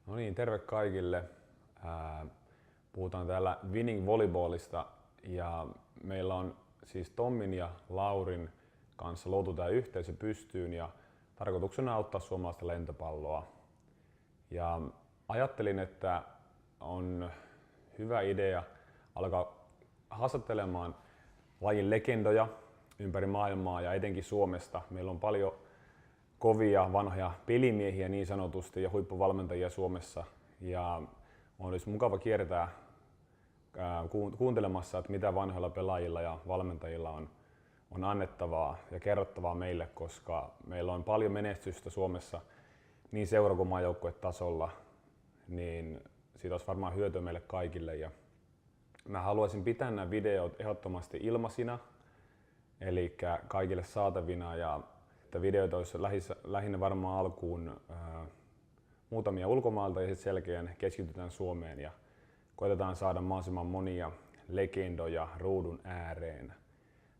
No niin, terve kaikille. Puhutaan täällä winning volleyballista ja meillä on siis Tommin ja Laurin kanssa luotu tämä yhteisö pystyyn ja tarkoituksena auttaa suomalaista lentopalloa. Ja ajattelin, että on hyvä idea alkaa haastattelemaan lajin legendoja ympäri maailmaa ja etenkin Suomesta. Meillä on paljon kovia vanhoja pelimiehiä niin sanotusti ja huippuvalmentajia Suomessa. Ja olisi mukava kiertää kuuntelemassa, että mitä vanhoilla pelaajilla ja valmentajilla on annettavaa ja kerrottavaa meille, koska meillä on paljon menestystä Suomessa niin seura- kuin maajoukkuetasolla, niin siitä olisi varmaan hyötyä meille kaikille. Ja mä haluaisin pitää nämä videot ehdottomasti ilmaisina, eli kaikille saatavina, ja että videoita olisi lähinnä varmaan alkuun muutamia ulkomailta ja sitten selkeän keskitytään Suomeen ja koitetaan saada mahdollisimman monia legendoja ruudun ääreen.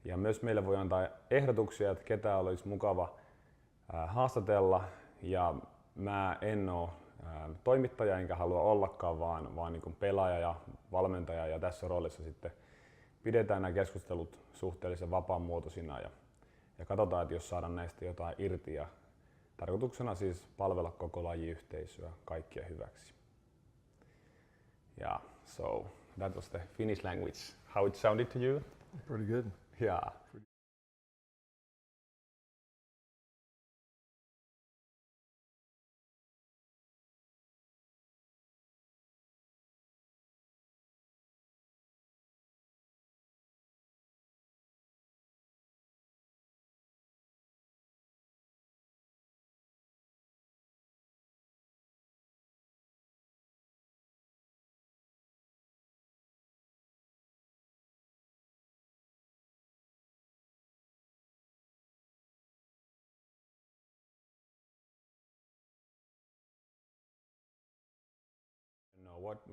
Ja myös meille voi antaa ehdotuksia, että ketä olisi mukava haastatella, ja mä en ole toimittaja enkä halua ollakaan, vaan niin kuin pelaaja ja valmentaja, ja tässä roolissa sitten pidetään nämä keskustelut suhteellisen vapaamuotoisina ja katsotaan, että jos saadaan näistä jotain irti, ja tarkoituksena siis palvella koko lajiyhteisöä kaikkien hyväksi. Yeah, so that was the Finnish language. How it sounded to you? Pretty good. Yeah.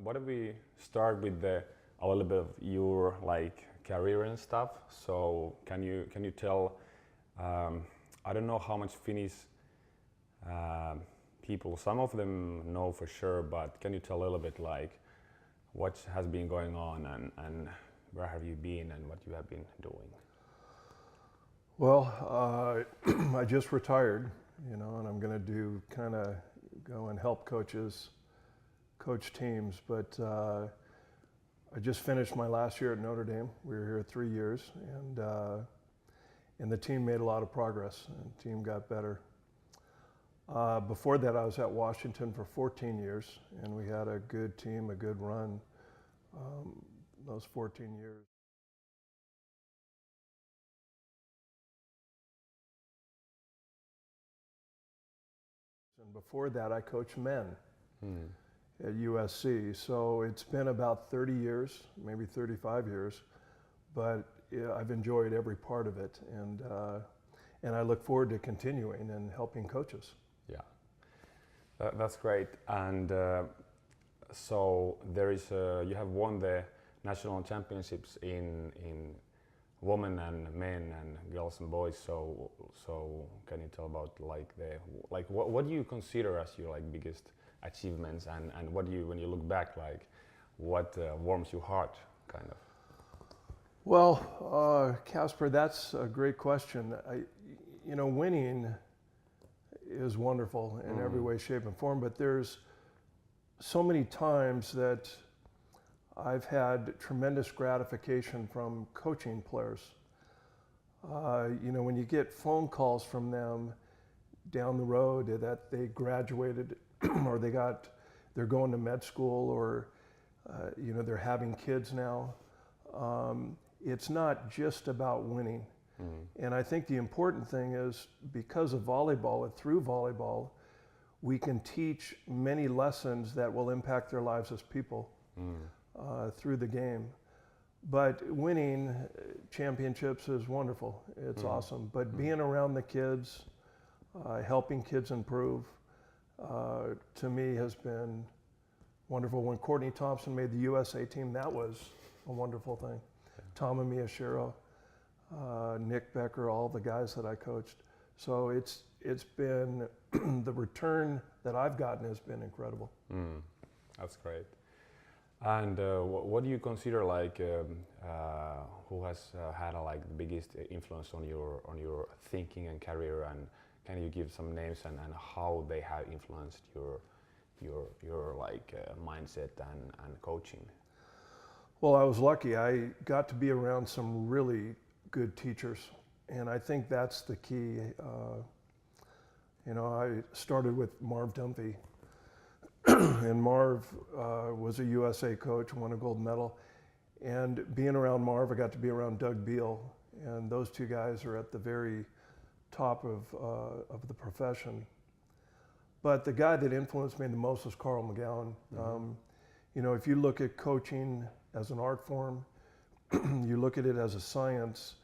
What if we start with a little bit of your career and stuff? So can you tell? I don't know how much Finnish people. Some of them know for sure, but can you tell a little bit what has been going on and where have you been and what you have been doing? Well, I just retired, and I'm going to go and help coach teams, but I just finished my last year at Notre Dame. We were here 3 years, and the team made a lot of progress, and the team got better. Before that, I was at Washington for 14 years, and we had a good team, a good run those 14 years. And before that, I coached men at USC. So it's been about 30 years, maybe 35 years, but I've enjoyed every part of it, and I look forward to continuing and helping coaches. Yeah, that's great. And so you have won the national championships in women and men and girls and boys. So can you tell about what do you consider as your biggest achievements, and what do you, when you look back, what warms your heart, kind of? Well, Casper, that's a great question. Winning is wonderful in every way, shape, and form, but there's so many times that I've had tremendous gratification from coaching players. When you get phone calls from them down the road that they graduated or they're going to med school, or they're having kids now. It's not just about winning. And I think the important thing is, because of volleyball and through volleyball, we can teach many lessons that will impact their lives as people through the game. But winning championships is wonderful. It's awesome. But being around the kids, helping kids improve, to me has been wonderful. When Courtney Thompson made the USA team, that was a wonderful thing. Tom and Miyashiro, Nick Becker, all the guys that I coached. So it's been the return that I've gotten has been incredible. That's great. And what do you consider like who has had like the biggest influence on your thinking and career, and can you give some names and how they have influenced your like mindset and coaching? Well, I was lucky. I got to be around some really good teachers, and I think that's the key. I started with Marv Dunphy, and Marv was a USA coach, won a gold medal. And being around Marv, I got to be around Doug Beal, and those two guys are at the very top of the profession. But the guy that influenced me the most was Carl McGowan. If you look at coaching as an art form, you look at it as a science,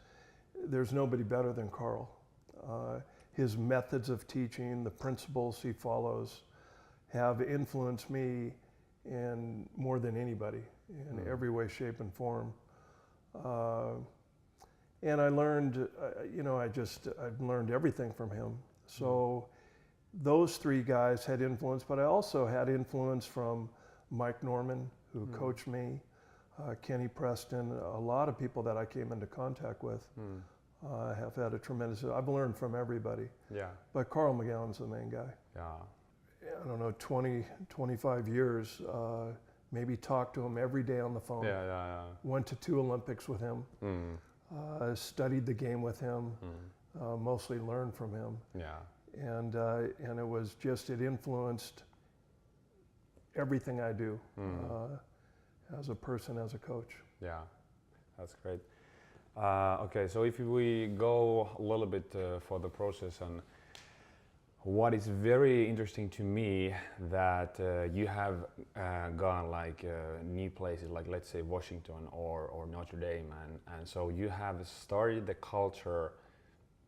there's nobody better than Carl. His methods of teaching, the principles he follows, have influenced me in more than anybody in every way, shape, and form. And I learned, I've learned everything from him. So those three guys had influence, but I also had influence from Mike Norman, who coached me, Kenny Preston, a lot of people that I came into contact with. Have had a tremendous, I've learned from everybody. Yeah. But Carl McGowan's the main guy. Yeah. I don't know, 20, 25 years, maybe talked to him every day on the phone. Yeah. Went to 2 Olympics with him, studied the game with him, mostly learned from him. Yeah. And it was just, it influenced everything I do as a person, as a coach. Yeah, that's great. Okay, so if we go a little bit for the process, and what is very interesting to me that you have gone like new places, like let's say Washington or Notre Dame, and so you have started the culture,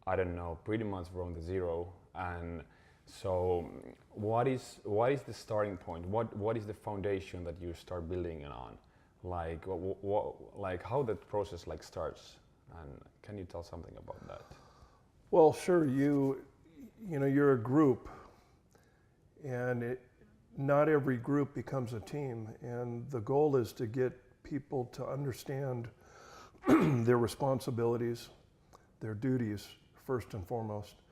I don't know, pretty much from the zero. And so what is the starting point? What is the foundation that you start building it on? Like like how that process like starts, and can you tell something about that? Well, sure. You're a group, and not every group becomes a team. And the goal is to get people to understand their responsibilities, their duties first and foremost.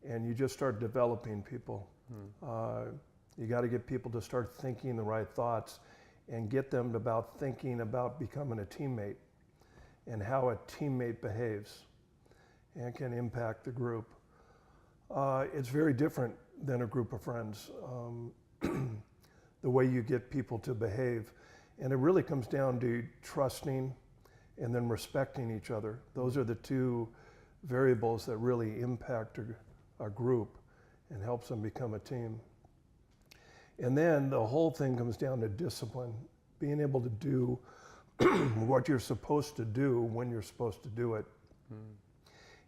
And you just start developing people. You got to get people to start thinking the right thoughts, and get them about thinking about becoming a teammate and how a teammate behaves and can impact the group. It's very different than a group of friends, the way you get people to behave. And it really comes down to trusting and then respecting each other. Those are the two variables that really impact a group and helps them become a team. And then the whole thing comes down to discipline, being able to do what you're supposed to do when you're supposed to do it.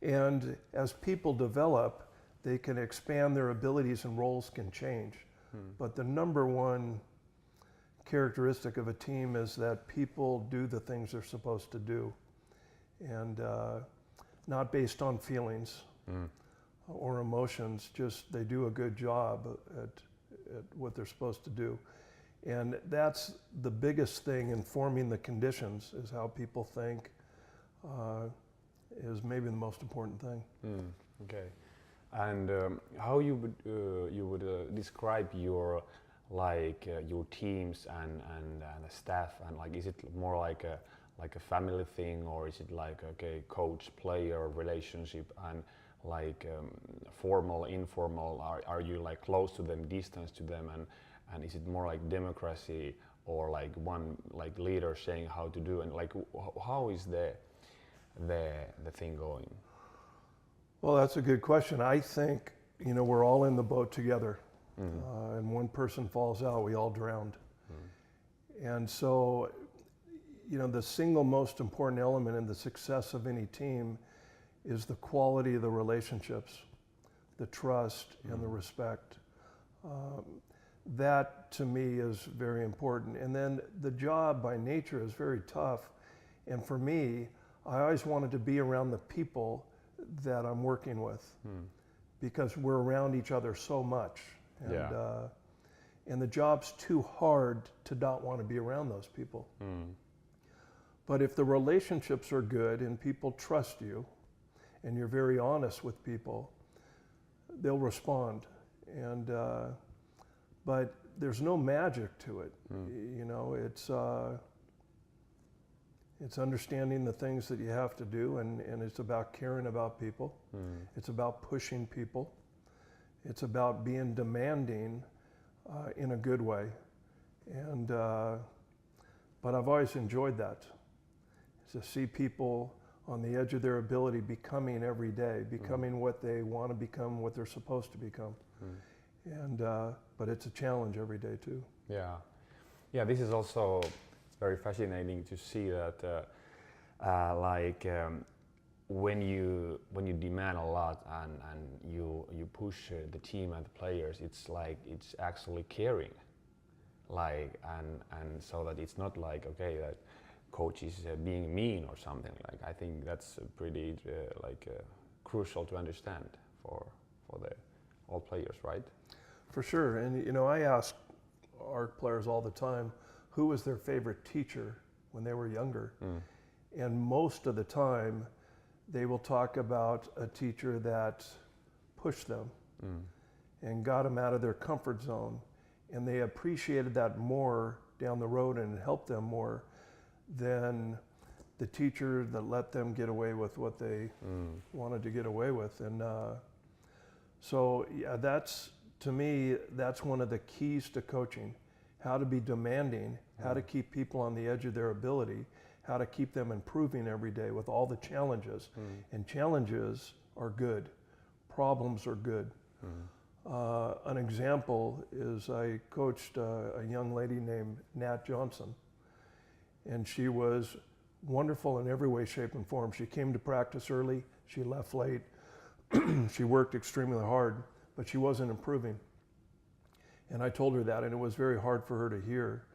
And as people develop, they can expand their abilities and roles can change. But the number one characteristic of a team is that people do the things they're supposed to do, and not based on feelings or emotions, just they do a good job at what they're supposed to do. And that's the biggest thing in forming the conditions, is how people think, is maybe the most important thing. Okay. And how you would describe your your teams and the staff, and like, is it more like a family thing, or is it like coach player relationship, and like formal, informal? Are you like close to them, distance to them, and is it more like democracy, or like one like leader saying how to do, and like how is the thing going? Well, that's a good question. I think we're all in the boat together, and one person falls out, we all drowned. And so the single most important element in the success of any team is the quality of the relationships, the trust and the respect. That to me is very important. And then the job by nature is very tough. And for me, I always wanted to be around the people that I'm working with. because we're around each other so much. And, Yeah. And the job's too hard to not want to be around those people. But if the relationships are good and people trust you and you're very honest with people, they'll respond. And but there's no magic to it. You know, it's understanding the things that you have to do, and it's about caring about people. It's about pushing people. It's about being demanding in a good way. And but I've always enjoyed that, to see people on the edge of their ability becoming every day, becoming what they want to become, what they're supposed to become. And but it's a challenge every day too. Yeah, yeah. This is also very fascinating to see that, when you demand a lot and you push the team and the players, it's like it's actually caring, like and so that it's not like, okay, that coach is being mean or something. Like, I think that's pretty crucial to understand for the all players, right? For sure. And you know, I ask our players all the time, who was their favorite teacher when they were younger? And most of the time they will talk about a teacher that pushed them and got them out of their comfort zone, and they appreciated that more down the road and helped them more than the teacher that let them get away with what they wanted to get away with. And so yeah, that's, to me, that's one of the keys to coaching: how to be demanding, how to keep people on the edge of their ability, how to keep them improving every day with all the challenges. And challenges are good, problems are good. An example is I coached a young lady named Nat Johnson, and she was wonderful in every way, shape, and form. She came to practice early, she left late, she worked extremely hard, but she wasn't improving. And I told her that, and it was very hard for her to hear.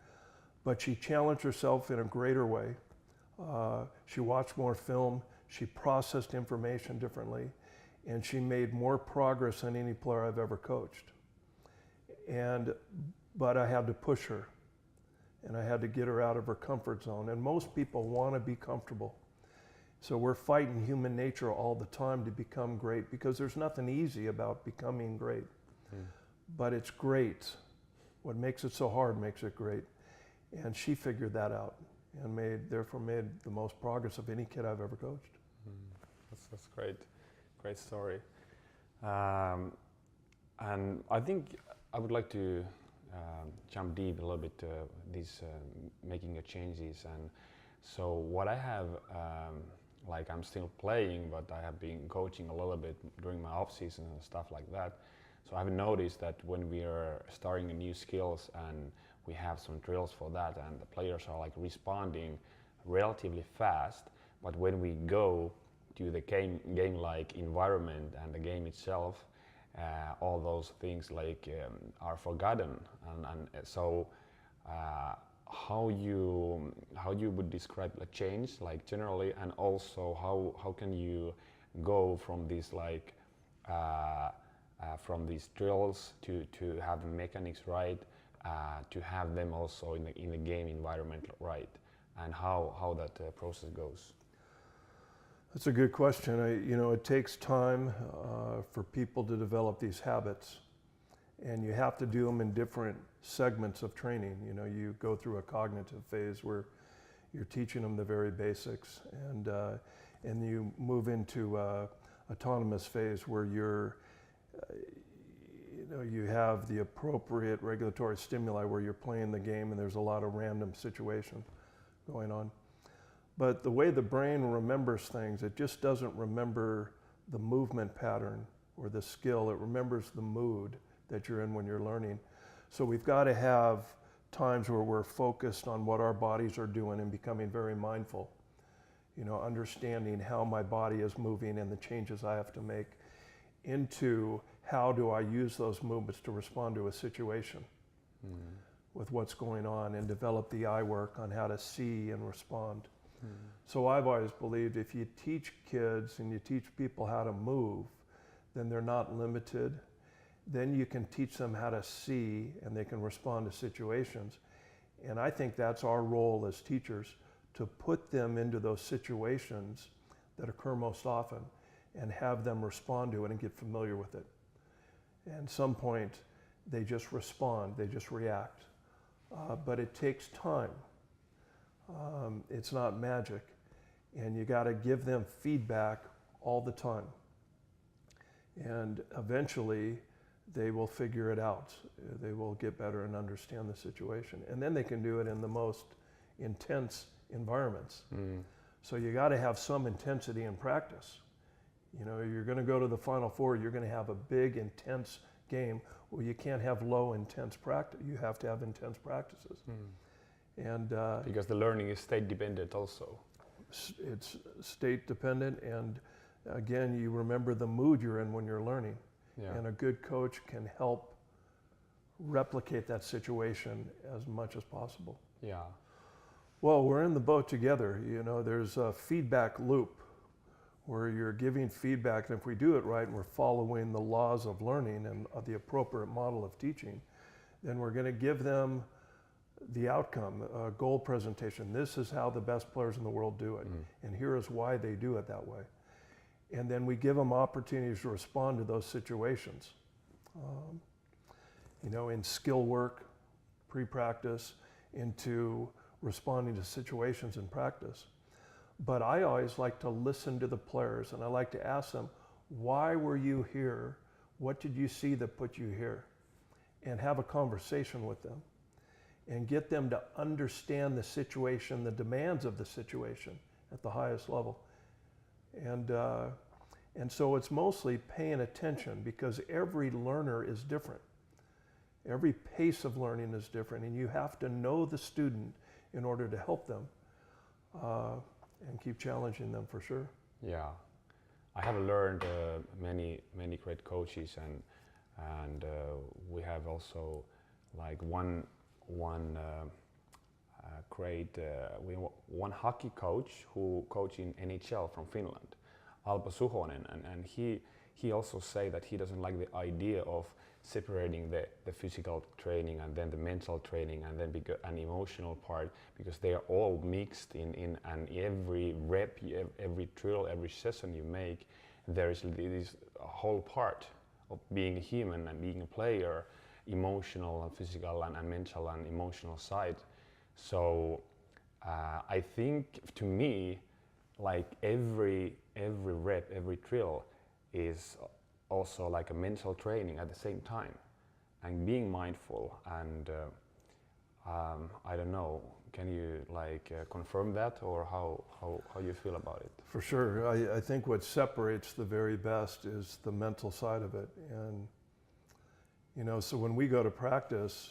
But she challenged herself in a greater way. She watched more film, she processed information differently, and she made more progress than any player I've ever coached. But I had to push her, and I had to get her out of her comfort zone. And most people want to be comfortable. So we're fighting human nature all the time to become great, because there's nothing easy about becoming great. But it's great. What makes it so hard makes it great. And she figured that out and therefore made the most progress of any kid I've ever coached. That's great. Great story. And I think I would like to jump deep a little bit to these making the changes. And so what I have, like, I'm still playing, but I have been coaching a little bit during my off season and stuff like that. So I've noticed that when we are starting new skills and we have some drills for that, and the players are like responding relatively fast, but when we go to the game-like environment and the game itself, all those things are forgotten. And so how you would describe a change, like, generally, and also how can you go from this from these drills to have the mechanics right, to have them also in the game environment right, and how that process goes? That's a good question. It takes time for people to develop these habits, and you have to do them in different segments of training. You know, you go through a cognitive phase where you're teaching them the very basics, and you move into autonomous phase where you have the appropriate regulatory stimuli where you're playing the game and there's a lot of random situation going on. But the way the brain remembers things, it just doesn't remember the movement pattern or the skill. It remembers the mood that you're in when you're learning. So we've got to have times where we're focused on what our bodies are doing and becoming very mindful. You know, understanding how my body is moving and the changes I have to make, into how do I use those movements to respond to a situation with what's going on, and develop the eye work on how to see and respond. So I've always believed if you teach kids and you teach people how to move, then they're not limited. Then you can teach them how to see, and they can respond to situations. And I think that's our role as teachers, to put them into those situations that occur most often and have them respond to it and get familiar with it. And at some point, they just respond, they just react. But it takes time. It's not magic. And you got to give them feedback all the time. And eventually, they will figure it out. They will get better and understand the situation. And then they can do it in the most intense environments. So you got to have some intensity in practice. You know, you're going to go to the Final Four, you're going to have a big, intense game. Well, you can't have low, intense practice. You have to have intense practices. And because the learning is state dependent also. It's state dependent, and again, you remember the mood you're in when you're learning. Yeah. And a good coach can help replicate that situation as much as possible. Yeah. Well, we're in the boat together. You know, there's a feedback loop where you're giving feedback, and if we do it right and we're following the laws of learning and the appropriate model of teaching, then we're going to give them the outcome, a goal presentation. This is how the best players in the world do it, and here is why they do it that way. And then we give them opportunities to respond to those situations. You know, in skill work, pre-practice, into responding to situations in practice. But I always like to listen to the players, and I like to ask them, why were you here? What did you see that put you here? And have a conversation with them and get them to understand the situation, the demands of the situation at the highest level. And so it's mostly paying attention, because every learner is different. Every pace of learning is different, and you have to know the student in order to help them and keep challenging them for sure. Yeah, I have learned many great coaches, and we have also like one great one hockey coach who coached in NHL from Finland, Alpo Suhonen, and he also say that he doesn't like the idea of separating the physical training and then the mental training and then an emotional part, because they are all mixed in and every rep, every drill, every session you make, there is this whole part of being a human and being a player, emotional and physical and mental and emotional side. So I think, to me, like every rep, every drill is also like a mental training at the same time, and being mindful. And I don't know, can you like confirm that, or how you feel about it? For sure. I think what separates the very best is the mental side of it. And you know, so when we go to practice,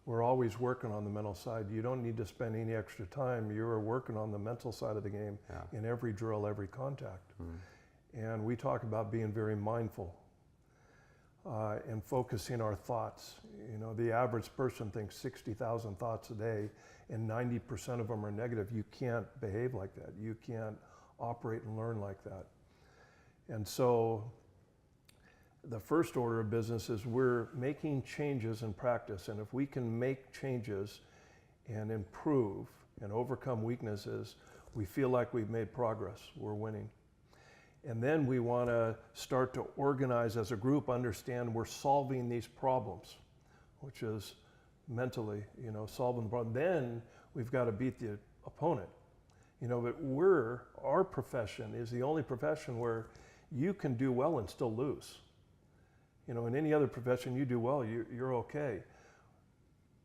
we're always working on the mental side. You don't need to spend any extra time. You're working on the mental side of the game in every drill, every contact. And we talk about being very mindful and focusing our thoughts. You know, the average person thinks 60,000 thoughts a day, and 90% of them are negative. You can't behave like that. You can't operate and learn like that. And so the first order of business is we're making changes in practice, and if we can make changes and improve and overcome weaknesses, we feel like we've made progress, we're winning. And then we want to start to organize as a group, understand we're solving these problems, which is mentally, you know, solving the problem. Then we've got to beat the opponent. You know, but our profession is the only profession where you can do well and still lose. You know, in any other profession, you do well, you're okay.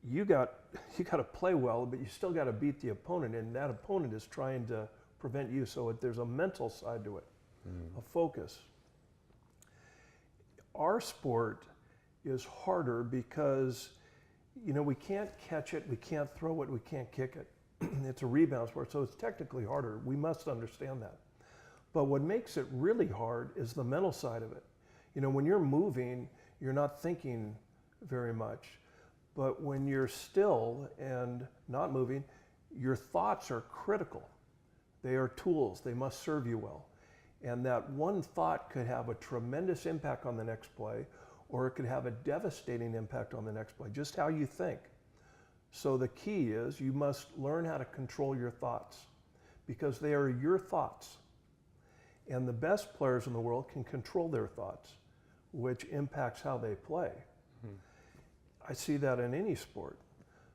You got to play well, but you still got to beat the opponent, and that opponent is trying to prevent you. So there's a mental side to it, a focus. Our sport is harder because, you know, we can't catch it, we can't throw it, we can't kick it. It's a rebound sport, so it's technically harder. We must understand that. But what makes it really hard is the mental side of it. You know, when you're moving, you're not thinking very much. But when you're still and not moving, your thoughts are critical. They are tools. They must serve you well. And that one thought could have a tremendous impact on the next play, or it could have a devastating impact on the next play, just how you think. So the key is you must learn how to control your thoughts, because they are your thoughts. And the best players in the world can control their thoughts, which impacts how they play. I see that in any sport.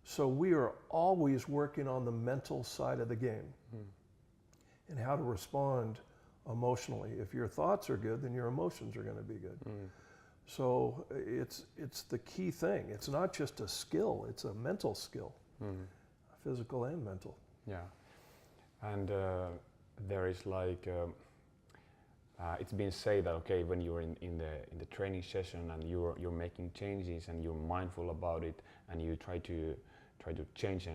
So we are always working on the mental side of the game and how to respond emotionally. If your thoughts are good, then your emotions are going to be good. So it's the key thing. It's not just a skill, it's a mental skill, physical and mental. Yeah, and there is like it's been said that okay, when you're in the training session and you're making changes and you're mindful about it and you try to change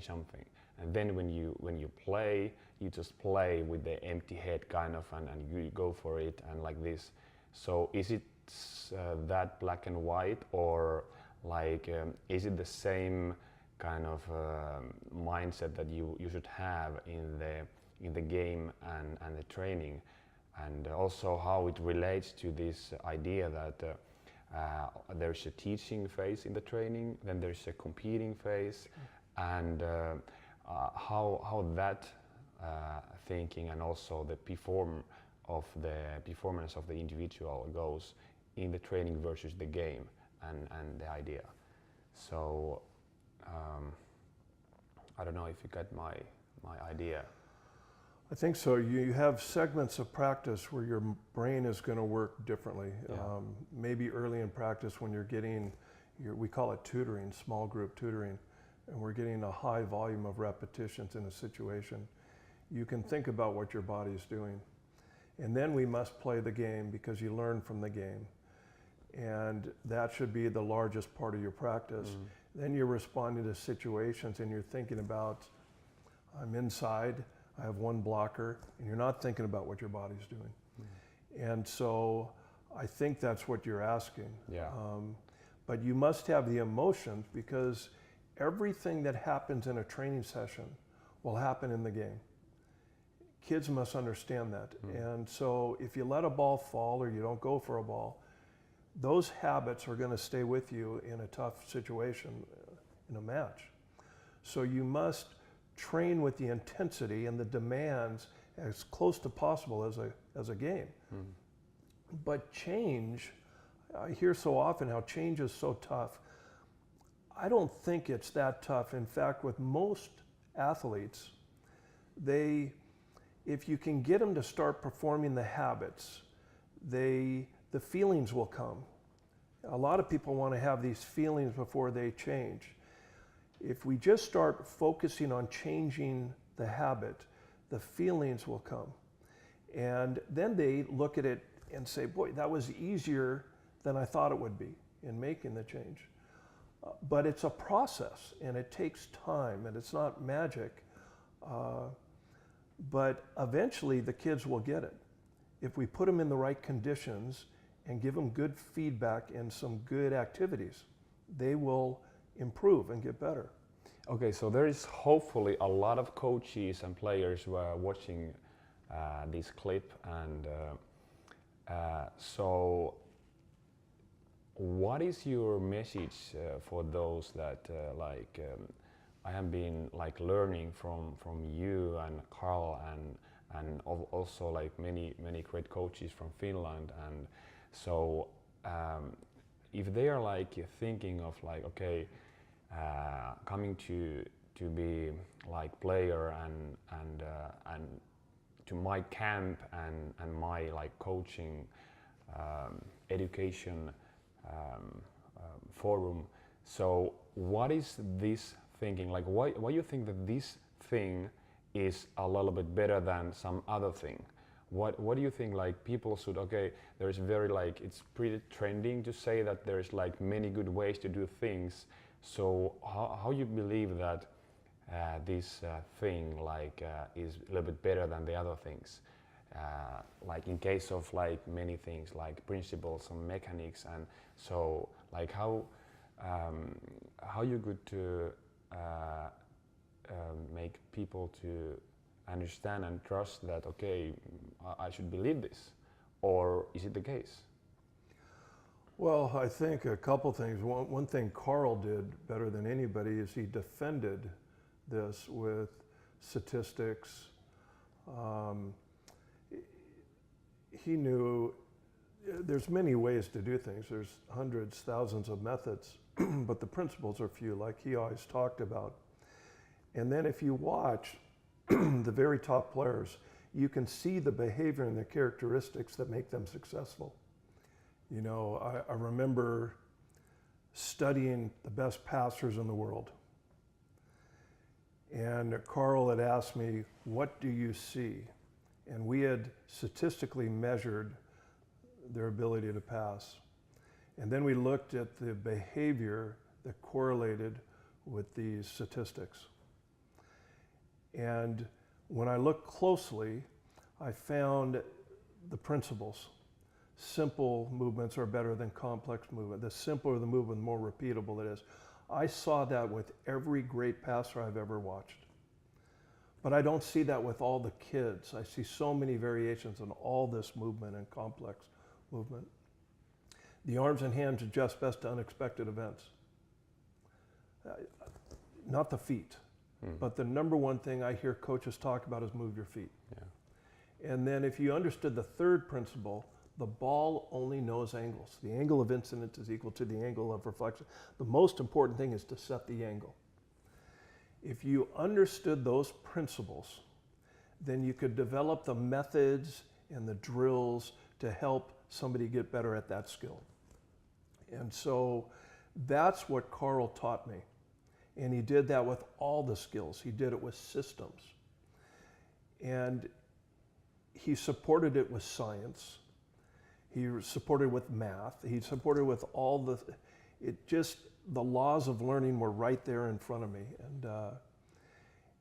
something, and then when you play, you just play with the empty head kind of, and you go for it and like this. So is it that black and white, or like is it the same kind of mindset that you should have in the game and the training, and also how it relates to this idea that there's a teaching phase in the training, then there's a competing phase, and how that thinking and also the performance of the individual goes in the training versus the game and the idea. So I don't know if you get my idea. I think so. You have segments of practice where your brain is going to work differently. Yeah. Maybe early in practice when you're getting, we call it tutoring, small group tutoring, and we're getting a high volume of repetitions in a situation. You can think about what your body is doing. And then we must play the game because you learn from the game. And that should be the largest part of your practice. Then you're responding to situations and you're thinking about, I'm inside, I have one blocker, and you're not thinking about what your body's doing. And so I think that's what you're asking. Yeah. But you must have the emotions, because everything that happens in a training session will happen in the game. Kids must understand that. And so if you let a ball fall or you don't go for a ball, those habits are going to stay with you in a tough situation, in a match. So you must train with the intensity and the demands as close to possible as a game. But change, I hear so often how change is so tough. I don't think it's that tough. In fact, with most athletes, if you can get them to start performing the habits, the feelings will come. A lot of people want to have these feelings before they change. If we just start focusing on changing the habit, the feelings will come. And then they look at it and say, boy, that was easier than I thought it would be in making the change. But it's a process and it takes time and it's not magic. But eventually the kids will get it. If we put them in the right conditions and give them good feedback and some good activities, they will improve and get better. Okay, so there is hopefully a lot of coaches and players who are watching this clip, and so what is your message for those that I have been like learning from you and Carl and also like many great coaches from Finland, and so if they are like thinking of like okay, coming to be like player and to my camp and my like coaching education forum, so what is this thinking, like why you think that this thing is a little bit better than some other thing? What do you think like people should, okay, there's very like, it's pretty trending to say that there's like many good ways to do things, so how you believe that this thing like is a little bit better than the other things, like in case of like many things like principles and mechanics, and so like how you could to make people to understand and trust that, okay, I should believe this? Or is it the case? Well, I think a couple things. One thing Carl did better than anybody is he defended this with statistics. He knew there's many ways to do things. There's hundreds, thousands of methods, but the principles are few, like he always talked about. And then if you watch the very top players, you can see the behavior and the characteristics that make them successful. You know, I remember studying the best passers in the world. And Carl had asked me, what do you see? And we had statistically measured their ability to pass. And then we looked at the behavior that correlated with these statistics. And when I looked closely, I found the principles. Simple movements are better than complex movement. The simpler the movement, the more repeatable it is. I saw that with every great passer I've ever watched. But I don't see that with all the kids. I see so many variations in all this movement and complex movement. The arms and hands adjust best to unexpected events. Not the feet, but the number one thing I hear coaches talk about is move your feet. Yeah. And then if you understood the third principle, the ball only knows angles. The angle of incidence is equal to the angle of reflection. The most important thing is to set the angle. If you understood those principles, then you could develop the methods and the drills to help somebody get better at that skill. And so that's what Carl taught me. And he did that with all the skills. He did it with systems. And he supported it with science. He supported with math. He supported with all the, the laws of learning were right there in front of me.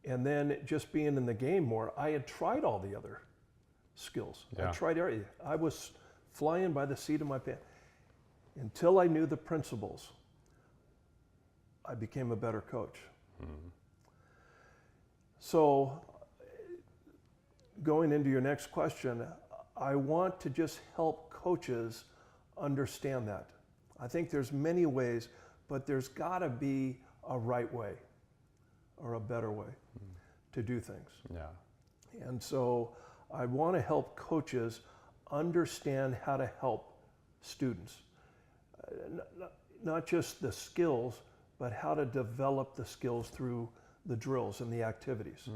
And then just being in the game more, I had tried all the other skills. Yeah. I tried everything. I was flying by the seat of my pants. Until I knew the principles, I became a better coach. Mm-hmm. So going into your next question, I want to just help coaches understand that. I think there's many ways, but there's got to be a right way or a better way to do things. Yeah. And so I want to help coaches understand how to help students. Not just the skills, but how to develop the skills through the drills and the activities.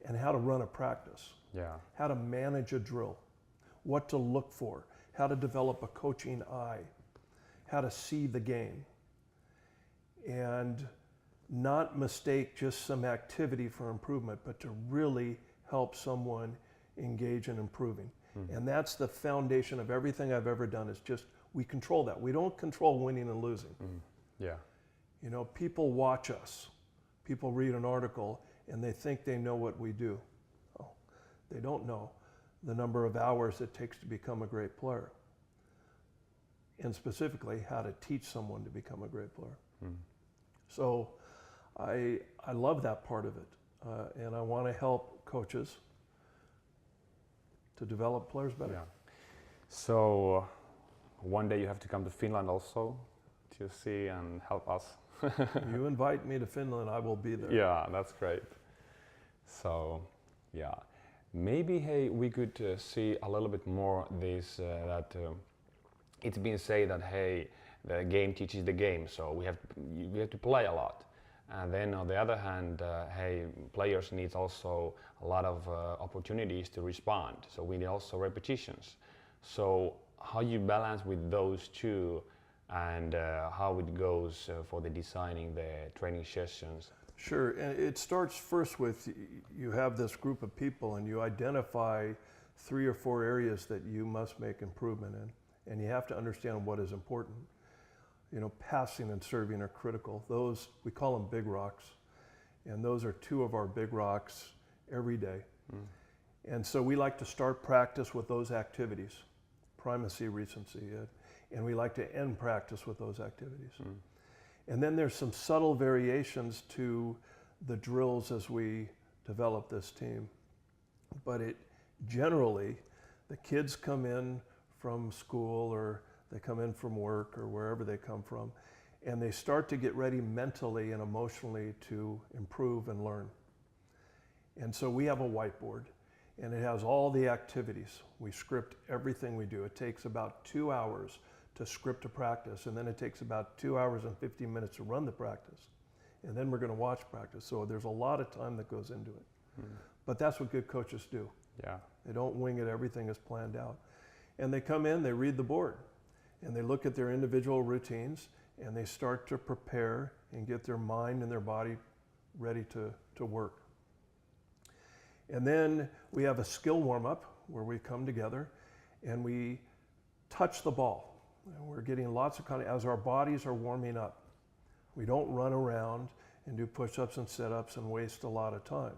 And how to run a practice. Yeah. How to manage a drill. What to look for. How to develop a coaching eye. How to see the game. And not mistake just some activity for improvement, but to really help someone engage in improving. And that's the foundation of everything I've ever done, is just we control that. We don't control winning and losing. Yeah. You know, people watch us. People read an article and they think they know what we do. Oh, they don't know the number of hours it takes to become a great player. And specifically, how to teach someone to become a great player. So I love that part of it. And I want to help coaches to develop players better. Yeah. So one day you have to come to Finland also to see and help us. You invite me to Finland, I will be there. Yeah, that's great. So, yeah, maybe we could see a little bit more this that it's been said that the game teaches the game, so we have to play a lot. And then on the other hand, players need also a lot of opportunities to respond. So we need also repetitions. So how you balance with those two, and how it goes for the designing the training sessions? Sure, and it starts first with you have this group of people and you identify 3 or 4 areas that you must make improvement in, and you have to understand what is important. You know, passing and serving are critical. Those, we call them big rocks, and those are 2 of our big rocks every day. And so we like to start practice with those activities, primacy, recency, and we like to end practice with those activities. And then there's some subtle variations to the drills as we develop this team. But it generally, the kids come in from school or they come in from work or wherever they come from, and they start to get ready mentally and emotionally to improve and learn. And so we have a whiteboard, and it has all the activities. We script everything we do. It takes about 2 hours to script a practice, and then it takes about 2 hours and 15 minutes to run the practice. And then we're going to watch practice. So there's a lot of time that goes into it. But that's what good coaches do. Yeah. They don't wing it, everything is planned out. And they come in, they read the board, and they look at their individual routines, and they start to prepare and get their mind and their body ready to work. And then we have a skill warm-up where we come together and we touch the ball. And we're getting lots of contact as our bodies are warming up. We don't run around and do push-ups and sit-ups and waste a lot of time.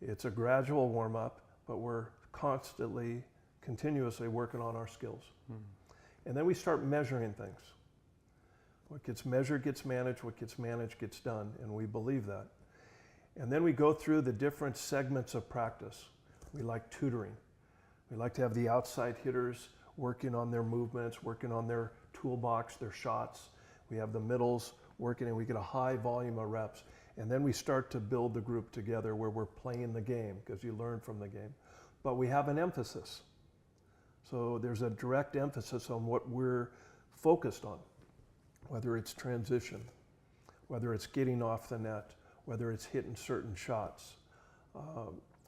It's a gradual warm-up, but we're constantly, continuously working on our skills. And then we start measuring things. What gets measured gets managed, what gets managed gets done, and we believe that. And then we go through the different segments of practice. We like tutoring. We like to have the outside hitters working on their movements, working on their toolbox, their shots. We have the middles working, and we get a high volume of reps. And then we start to build the group together where we're playing the game, because you learn from the game. But we have an emphasis. So there's a direct emphasis on what we're focused on, whether it's transition, whether it's getting off the net, whether it's hitting certain shots,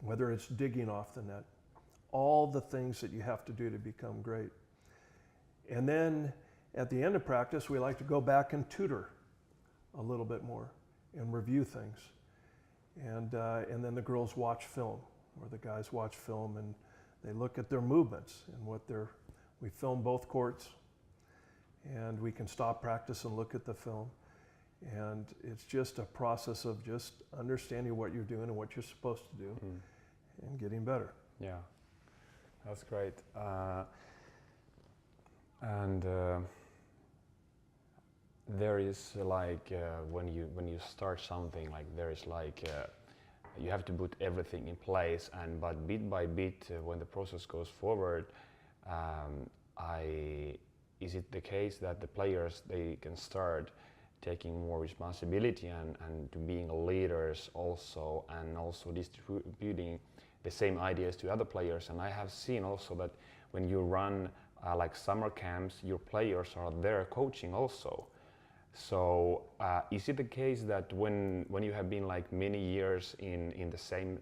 whether it's digging off the net, all the things that you have to do to become great. And then at the end of practice, we like to go back and tutor a little bit more and review things. And then the girls watch film, or the guys watch film, and they look at their movements and we film both courts, and we can stop practice and look at the film. And it's just a process of just understanding what you're doing and what you're supposed to do and getting better. Yeah, that's great. There is like when you start something, like there is like you have to put everything in place, but bit by bit when the process goes forward, is it the case that the players, they can start taking more responsibility and to being leaders also, and also distributing the same ideas to other players? And I have seen also that when you run like summer camps, your players are there coaching also. So is it the case that when you have been like many years in the same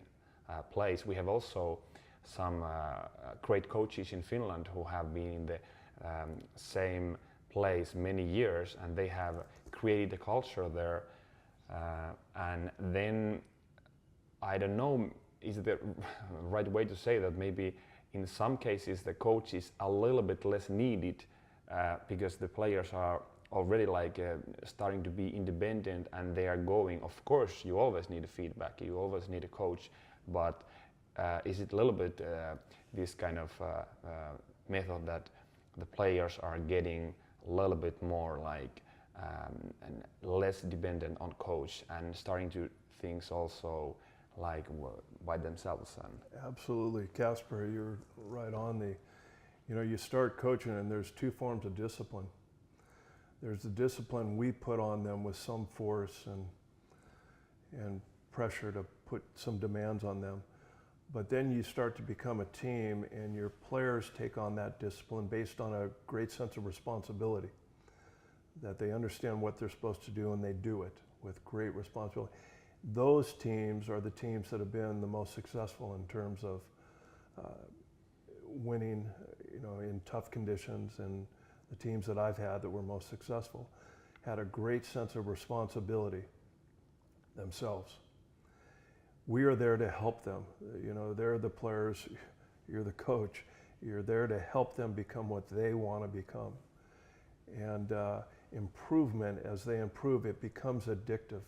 place, we have also some great coaches in Finland who have been in the same place many years, and they have created a culture there, and then I don't know, is it the right way to say that maybe in some cases the coach is a little bit less needed because the players are already like starting to be independent and they are going. Of course, you always need feedback, you always need a coach, but is it a little bit this kind of method that the players are getting a little bit more like and less dependent on coach and starting to things also like by themselves? Absolutely, Casper, you're right on. You start coaching and there's two forms of discipline. There's the discipline we put on them with some force and pressure to put some demands on them. But then you start to become a team, and your players take on that discipline based on a great sense of responsibility, that they understand what they're supposed to do and they do it with great responsibility. Those teams are the teams that have been the most successful in terms of winning, in tough conditions, and the teams that I've had that were most successful had a great sense of responsibility themselves. We are there to help them. They're the players, you're the coach. You're there to help them become what they want to become. And improvement, as they improve, it becomes addictive.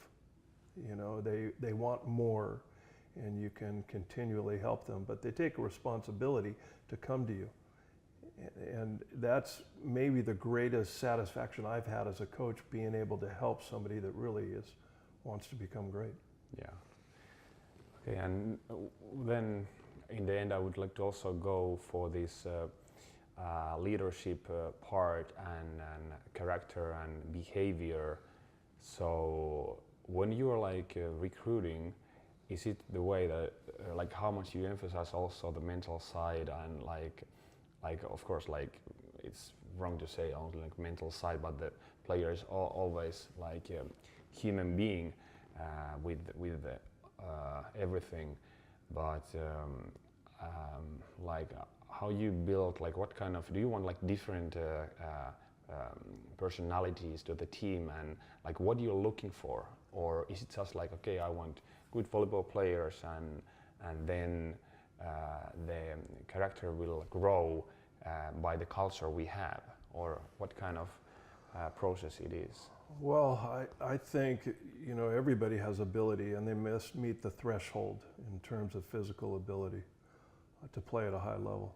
They want more, and you can continually help them, but they take a responsibility to come to you. And that's maybe the greatest satisfaction I've had as a coach, being able to help somebody that really wants to become great. Yeah. Okay, and then in the end I would like to also go for this leadership part and character and behavior. So when you are like recruiting, is it the way that like how much you emphasize also the mental side and like of course like it's wrong to say only like mental side, but the player is always like a human being with everything, but like how you build, like what kind of, do you want like different personalities to the team, and like what you're looking for, or is it just like, okay, I want good volleyball players and then the character will grow by the culture we have, or what kind of process it is? Well, I think, you know, everybody has ability and they must meet the threshold in terms of physical ability to play at a high level.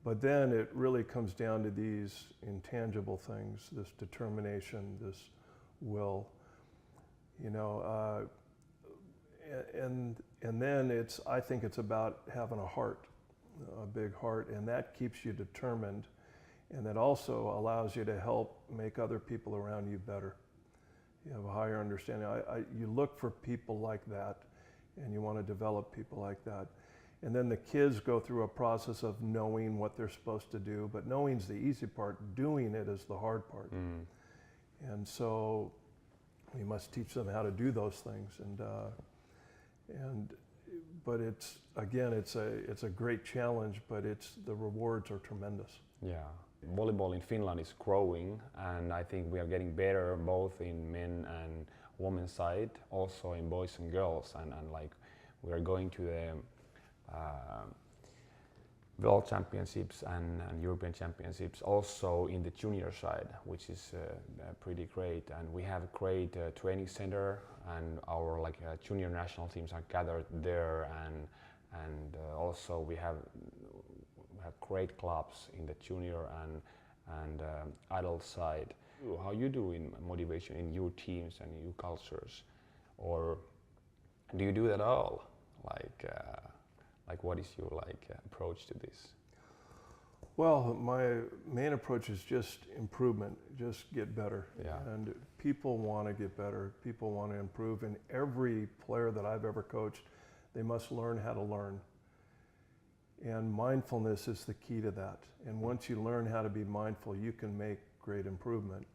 But then it really comes down to these intangible things, this determination, this will, you know, and then I think it's about having a heart, a big heart, and that keeps you determined, and that also allows you to help make other people around you better. You have a higher understanding. You look for people like that, and you want to develop people like that. And then the kids go through a process of knowing what they're supposed to do, but knowing's the easy part, doing it is the hard part. And so we must teach them how to do those things. But it's, again, it's a great challenge, but the rewards are tremendous. Yeah. Volleyball in Finland is growing, and I think we are getting better both in men and women's side, also in boys and girls, and like we are going to the World Championships and European Championships also in the junior side, which is pretty great. And we have a great training center, and our like junior national teams are gathered there, and also we have great clubs in the junior and adult side. How you do in motivation in your teams and your cultures, or do you do that all? Like what is your approach to this? Well, my main approach is just improvement, just get better. Yeah. And people want to get better, people want to improve, and every player that I've ever coached, they must learn how to learn. And mindfulness is the key to that. And once you learn how to be mindful, you can make great improvement.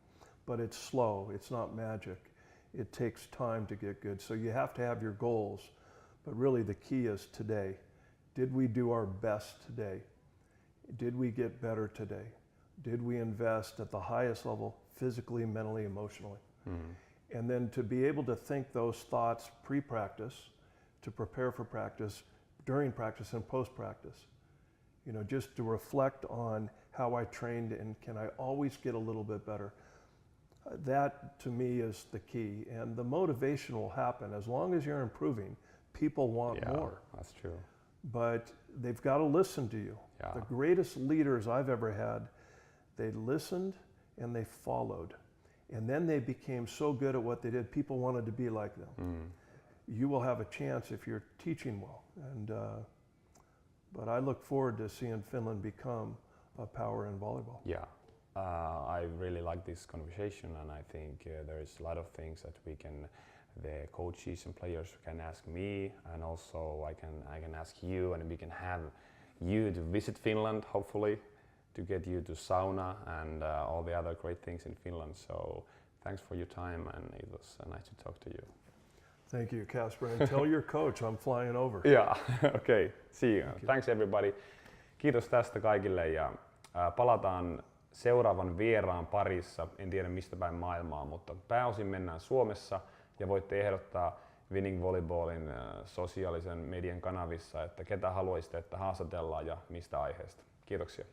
But it's slow, it's not magic. It takes time to get good. So you have to have your goals, but really the key is today. Did we do our best today? Did we get better today? Did we invest at the highest level, physically, mentally, emotionally? And then to be able to think those thoughts pre-practice, to prepare for practice, during practice and post-practice. You know, just to reflect on how I trained and can I always get a little bit better. That to me is the key, and the motivation will happen as long as you're improving. People want more. That's true. But they've got to listen to you. Yeah. The greatest leaders I've ever had, they listened and they followed. And then they became so good at what they did, people wanted to be like them. You will have a chance if you're teaching well. But I look forward to seeing Finland become a power in volleyball. Yeah. I really like this conversation, and I think there is a lot of things that the coaches and players can ask me, and also I can ask you, and we can have you to visit Finland, hopefully, to get you to sauna and all the other great things in Finland. So thanks for your time, and it was nice to talk to you. Thank you, Casper, and tell your coach I'm flying over. Yeah, okay, see you. Thanks everybody. Kiitos tästä kaikille, ja palataan seuraavan vieraan parissa. En tiedä mistä päin maailmaa, mutta pääosin mennään Suomessa, ja voitte ehdottaa Winning Volleyballin sosiaalisen median kanavissa, että ketä haluaisitte, että haastatellaan ja mistä aiheesta. Kiitoksia.